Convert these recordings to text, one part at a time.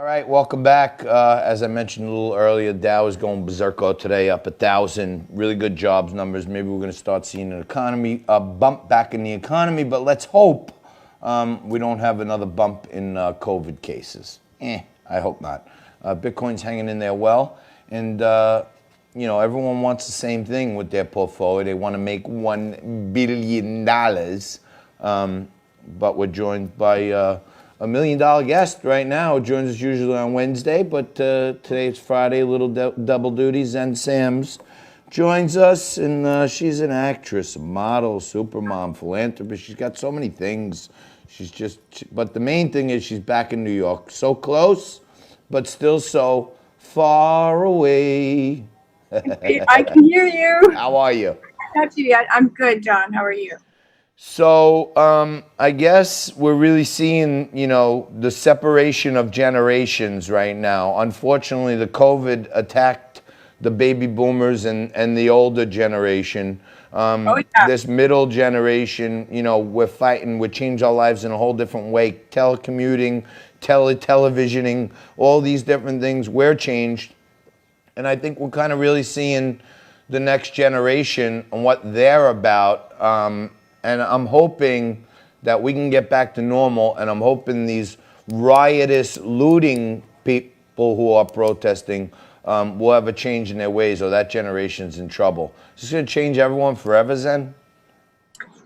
All right, welcome back. As I mentioned a little earlier, Dow is going berserko today, up 1,000. Really good jobs numbers. Maybe we're going to start seeing a bump back in the economy, but let's hope we don't have another bump in COVID cases. I hope not. Bitcoin's hanging in there well, and everyone wants the same thing with their portfolio. They want to make $1 billion, but we're joined by $1 million guest right now. Joins us usually on Wednesday, but today it's Friday, a little double duty. Zen Sams joins us, and she's an actress, a model, supermom, philanthropist. She's got so many things. But the main thing is she's back in New York. So close, but still so far away. I can hear you. How are you? Not you yet. I'm good, John. How are you? So I guess we're really seeing, the separation of generations right now. Unfortunately, the COVID attacked the baby boomers and the older generation. This middle generation, we're fighting. We change our lives in a whole different way. Telecommuting, televisioning, all these different things. We're changed. And I think we're kind of really seeing the next generation and what they're about. And I'm hoping that we can get back to normal, and I'm hoping these riotous, looting people who are protesting will have a change in their ways, or that generation's in trouble. Is this going to change everyone forever, Zen?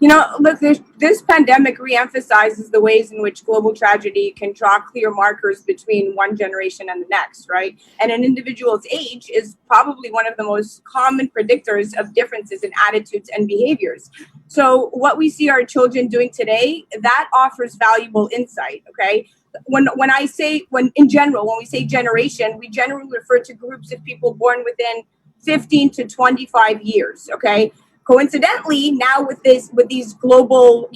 Look, this pandemic reemphasizes the ways in which global tragedy can draw clear markers between one generation and the next, right? And an individual's age is probably one of the most common predictors of differences in attitudes and behaviors. So what we see our children doing today, that offers valuable insight, okay? When we say generation, we generally refer to groups of people born within 15 to 25 years, okay? Coincidentally, now with this global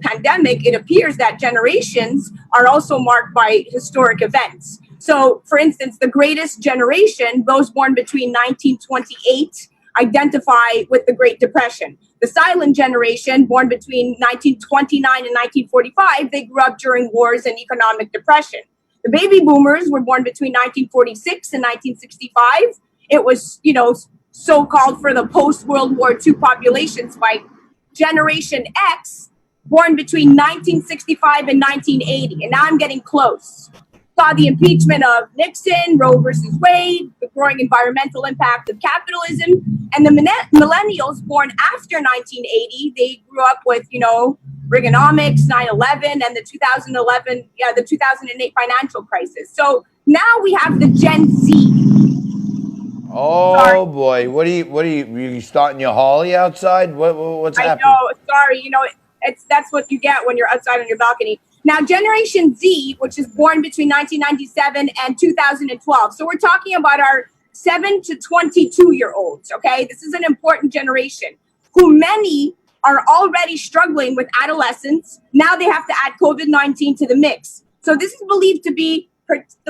pandemic, it appears that generations are also marked by historic events. So, for instance, the greatest generation, those born between 1928, identify with the Great Depression. The silent generation, born between 1929 and 1945, they grew up during wars and economic depression. The baby boomers were born between 1946 and 1965. It was, so-called for the post-World War II population spike. Generation X, born between 1965 and 1980. And now I'm getting close. Saw the impeachment of Nixon, Roe versus Wade, the growing environmental impact of capitalism. And the millennials born after 1980, they grew up with, Reaganomics, 9/11, and the 2008 financial crisis. So now we have the Gen Z. Oh, sorry. Boy, what are you starting your Holly outside? What's happening? I know, sorry, that's what you get when you're outside on your balcony. Now, Generation Z, which is born between 1997 and 2012. So we're talking about our 7 to 22-year-olds, okay? This is an important generation who many are already struggling with adolescence. Now they have to add COVID-19 to the mix. So this is believed to be,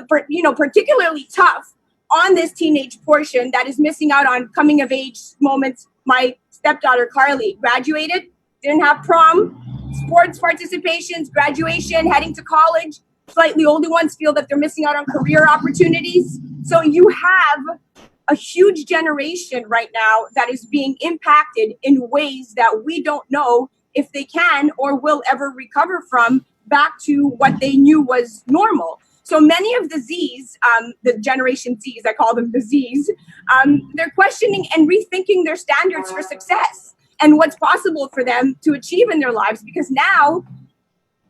particularly tough on this teenage portion that is missing out on coming of age moments. My stepdaughter, Carly, graduated, didn't have prom, sports participations, graduation, heading to college. Slightly older ones feel that they're missing out on career opportunities. So you have a huge generation right now that is being impacted in ways that we don't know if they can or will ever recover from back to what they knew was normal. So many of the Zs, the Generation Zs, I call them the Zs, they're questioning and rethinking their standards for success and what's possible for them to achieve in their lives, because now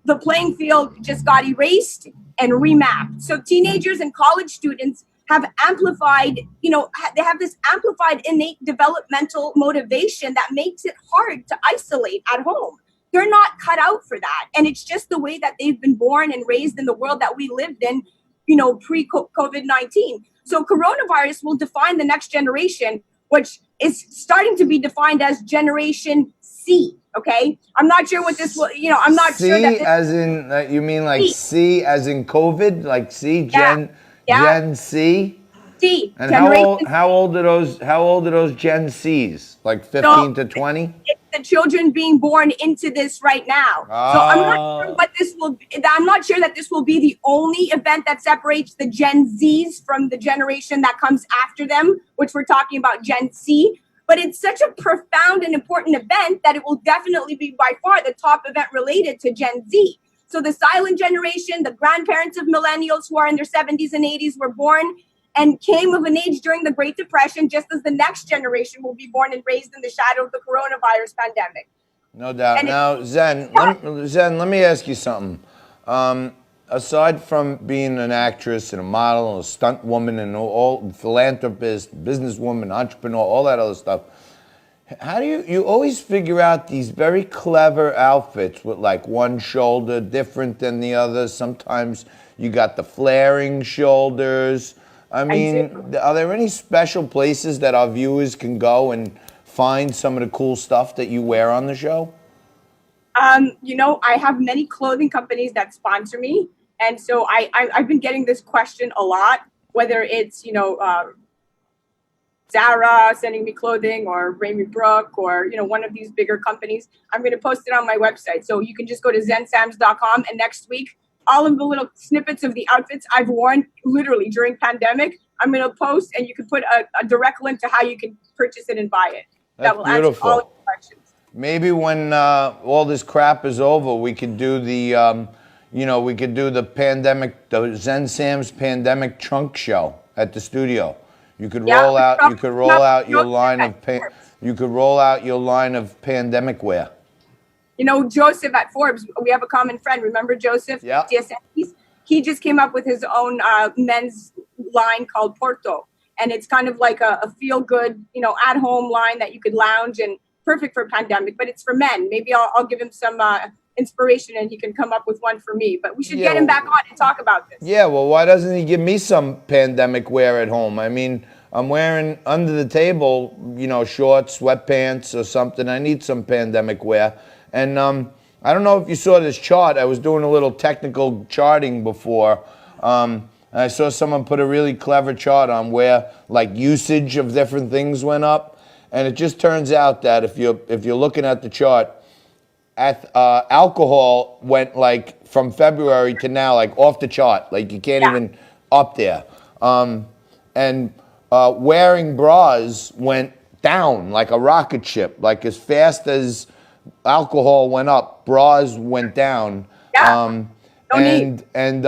the playing field just got erased and remapped. So teenagers and college students have amplified, they have this amplified innate developmental motivation that makes it hard to isolate at home. They're not cut out for that. And it's just the way that they've been born and raised in the world that we lived in, pre-COVID-19. So coronavirus will define the next generation, which is starting to be defined as Generation C. Okay. I'm not sure what this will, I'm not C sure that. As in, you mean like C as in COVID? Like C, Gen C? C. And Generation how old are those Gen Cs? Like 15 to 20? it's the children being born into this right now. So I'm not sure what this will be. I'm not sure that this will be the only event that separates the Gen Zs from the generation that comes after them, which we're talking about Gen C. But it's such a profound and important event that it will definitely be by far the top event related to Gen Z. So the silent generation, the grandparents of millennials who are in their 70s and 80s were born and came of an age during the Great Depression, just as the next generation will be born and raised in the shadow of the coronavirus pandemic. No doubt. And Now, Zen, let me ask you something. Aside from being an actress and a model and a stunt woman and all philanthropist, businesswoman, entrepreneur, all that other stuff, how do you always figure out these very clever outfits with like one shoulder different than the other? Sometimes you got the flaring shoulders. I mean, are there any special places that our viewers can go and find some of the cool stuff that you wear on the show? I have many clothing companies that sponsor me. And so I've been getting this question a lot, whether it's, Zara sending me clothing or Raimi Brooke or, one of these bigger companies. I'm going to post it on my website. So you can just go to zensams.com, and next week, all of the little snippets of the outfits I've worn literally during pandemic, I'm going to post, and you can put a direct link to how you can purchase it and buy it. That will beautiful. Answer all of your questions. Maybe when all this crap is over, we could do the, the Zen Sam's pandemic trunk show at the studio. You could roll out your line of pandemic wear. Joseph at Forbes, we have a common friend. Remember Joseph? Yeah. He just came up with his own men's line called Porto. And it's kind of like a feel-good, at-home line that you could lounge, and perfect for pandemic. But it's for men. Maybe I'll give him some inspiration and he can come up with one for me. But we should get him back on and talk about this. Yeah, well, why doesn't he give me some pandemic wear at home? I mean, I'm wearing under the table, shorts, sweatpants or something. I need some pandemic wear. And I don't know if you saw this chart. I was doing a little technical charting before. I saw someone put a really clever chart on where like usage of different things went up. And it just turns out that if you're looking at the chart, alcohol went like from February to now, like off the chart. Like you can't even up there. And wearing bras went down like a rocket ship. Like as fast as alcohol went up, bras went down. Yeah. And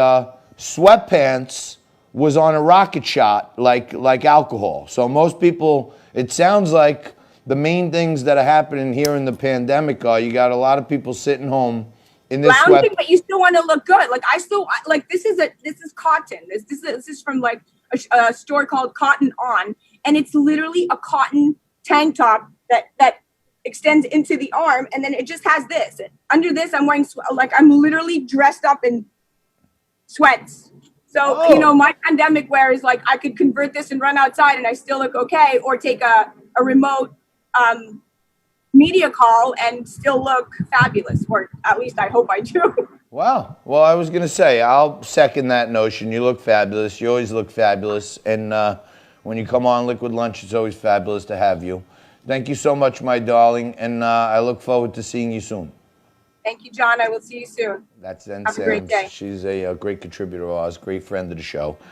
sweatpants was on a rocket shot like alcohol. So most people, it sounds like the main things that are happening here in the pandemic are you got a lot of people sitting home in this lounging, but you still want to look good. Like this is cotton. This is from like a store called Cotton On, and it's literally a cotton tank top that extends into the arm, and then it just has this. Under this, I'm wearing I'm literally dressed up in sweats. So my pandemic wear is like I could convert this and run outside, and I still look okay, or take a remote media call and still look fabulous, or at least I hope I do. Wow. Well, I was going to say, I'll second that notion. You look fabulous. You always look fabulous. And when you come on Liquid Lunch, it's always fabulous to have you. Thank you so much, my darling. And I look forward to seeing you soon. Thank you, John. I will see you soon. That's Zen Have a great Sam's. day. She's a great contributor of ours, great friend of the show.